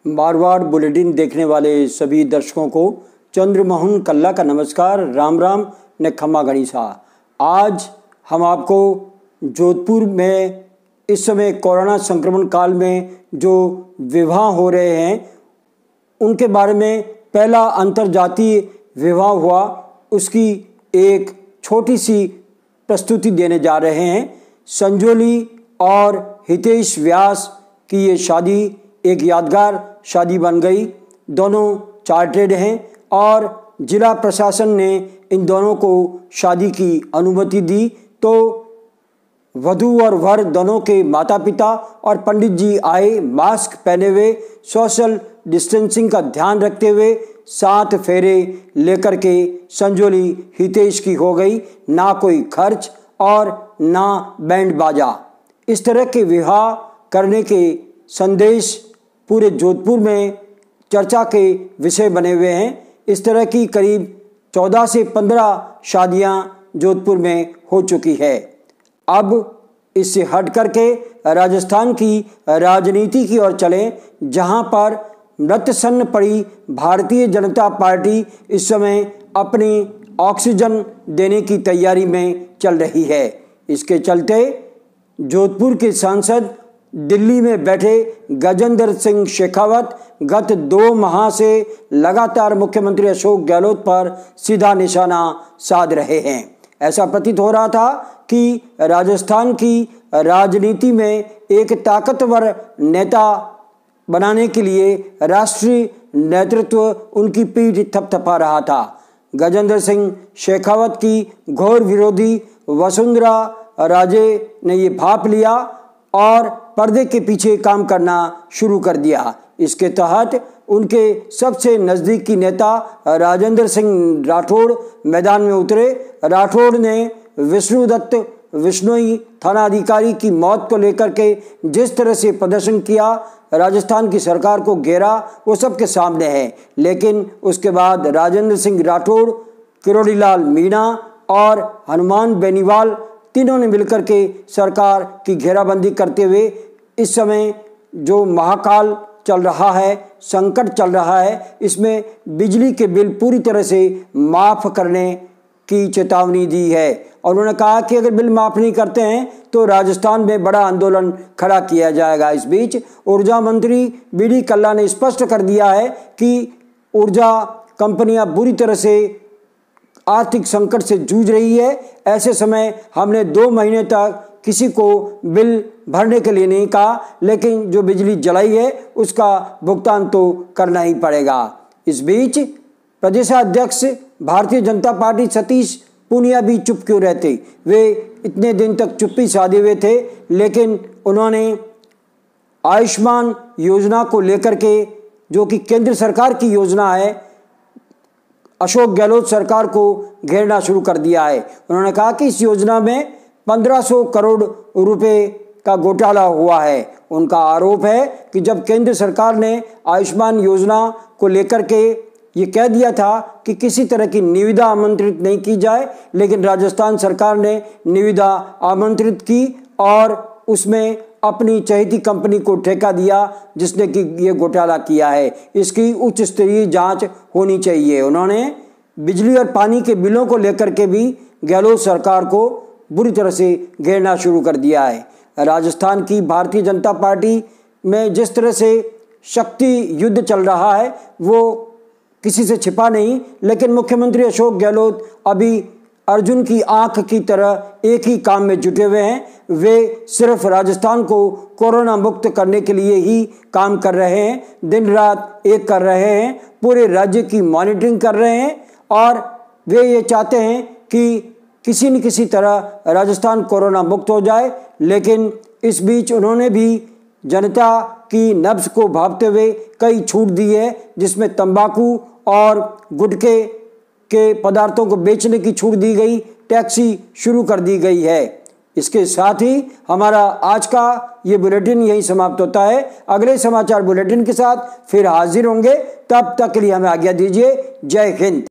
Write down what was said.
Marwar bulletin देखने वाले सभी दर्शकों को चंद्रमोहन कल्ला का नमस्कार, राम राम ने खम्मा गणिसा। आज हम आपको जोधपुर में इस समय कोरोना संक्रमण काल में जो विवाह हो रहे हैं उनके बारे में, पहला अंतर्जातीय विवाह हुआ उसकी एक छोटी सी प्रस्तुति देने जा रहे हैं। संजोली और हितेश व्यास की ये शादी एक यादगार शादी बन गई। दोनों चार्टेड हैं और जिला प्रशासन ने इन दोनों को शादी की अनुमति दी। तो वधू और वर दोनों के माता पिता और पंडित जी आए, मास्क पहने हुए, सोशल डिस्टेंसिंग का ध्यान रखते हुए 7 फेरे लेकर के संजोली हितेश की हो गई। ना कोई खर्च और ना बैंड बाजा। इस तरह के विवाह करने के संदेश पूरे जोधपुर में चर्चा के विषय बने हुए हैं। इस तरह की करीब 14 से 15 शादियां जोधपुर में हो चुकी है। अब इससे हट करके राजस्थान की राजनीति की ओर चलें, जहां पर मृतसन्न पड़ी भारतीय जनता पार्टी इस समय अपनी ऑक्सीजन देने की तैयारी में चल रही है। इसके चलते जोधपुर के सांसद दिल्ली में बैठे गजेंद्र सिंह शेखावत गत 2 माह से लगातार मुख्यमंत्री अशोक गहलोत पर सीधा निशाना साध रहे हैं। ऐसा प्रतीत हो रहा था कि राजस्थान की राजनीति में एक ताकतवर नेता बनाने के लिए राष्ट्रीय नेतृत्व उनकी पीठ थपथपा रहा था। गजेंद्र सिंह शेखावत की घोर विरोधी वसुंधरा राजे ने ये भाप लिया और पर्दे के पीछे काम करना शुरू कर दिया। इसके तहत उनके सबसे नज़दीकी नेता राजेंद्र सिंह राठौड़ मैदान में उतरे। राठौड़ ने विष्णुदत्त विश्नोई थानाधिकारी की मौत को लेकर के जिस तरह से प्रदर्शन किया, राजस्थान की सरकार को घेरा, वो सबके सामने है। लेकिन उसके बाद राजेंद्र सिंह राठौड़, किरोड़ीलाल मीणा और हनुमान बेनीवाल तीनों ने मिलकर के सरकार की घेराबंदी करते हुए इस समय जो महाकाल चल रहा है, संकट चल रहा है, इसमें बिजली के बिल पूरी तरह से माफ़ करने की चेतावनी दी है। और उन्होंने कहा कि अगर बिल माफ़ नहीं करते हैं तो राजस्थान में बड़ा आंदोलन खड़ा किया जाएगा। इस बीच ऊर्जा मंत्री बी.डी. कल्ला ने स्पष्ट कर दिया है कि ऊर्जा कंपनियां बुरी तरह से आर्थिक संकट से जूझ रही है। ऐसे समय हमने 2 महीने तक किसी को बिल भरने के लिए नहीं कहा, लेकिन जो बिजली जलाई है उसका भुगतान तो करना ही पड़ेगा। इस बीच प्रदेशाध्यक्ष भारतीय जनता पार्टी सतीश पूनिया भी चुप क्यों रहते? वे इतने दिन तक चुप्पी साधे हुए थे, लेकिन उन्होंने आयुष्मान योजना को लेकर के, जो कि केंद्र सरकार की योजना है, अशोक गहलोत सरकार को घेरना शुरू कर दिया है। उन्होंने कहा कि इस योजना में 1500 करोड़ रुपए का घोटाला हुआ है। उनका आरोप है कि जब केंद्र सरकार ने आयुष्मान योजना को लेकर के ये कह दिया था कि किसी तरह की निविदा आमंत्रित नहीं की जाए, लेकिन राजस्थान सरकार ने निविदा आमंत्रित की और उसमें अपनी चहेती कंपनी को ठेका दिया जिसने कि ये घोटाला किया है। इसकी उच्च स्तरीय जांच होनी चाहिए। उन्होंने बिजली और पानी के बिलों को लेकर के भी गहलोत सरकार को बुरी तरह से घेरना शुरू कर दिया है। राजस्थान की भारतीय जनता पार्टी में जिस तरह से शक्ति युद्ध चल रहा है वो किसी से छिपा नहीं, लेकिन मुख्यमंत्री अशोक गहलोत अभी अर्जुन की आंख की तरह एक ही काम में जुटे हुए हैं। वे सिर्फ राजस्थान को कोरोना मुक्त करने के लिए ही काम कर रहे हैं, दिन रात एक कर रहे हैं, पूरे राज्य की मॉनिटरिंग कर रहे हैं और वे ये चाहते हैं कि किसी न किसी तरह राजस्थान कोरोना मुक्त हो जाए। लेकिन इस बीच उन्होंने भी जनता की नब्ज को भांपते हुए कई छूट दी है, जिसमें तंबाकू और गुटखे के पदार्थों को बेचने की छूट दी गई, टैक्सी शुरू कर दी गई है। इसके साथ ही हमारा आज का ये बुलेटिन यहीं समाप्त होता है। अगले समाचार बुलेटिन के साथ फिर हाजिर होंगे, तब तक के लिए हमें आज्ञा दीजिए। जय हिंद।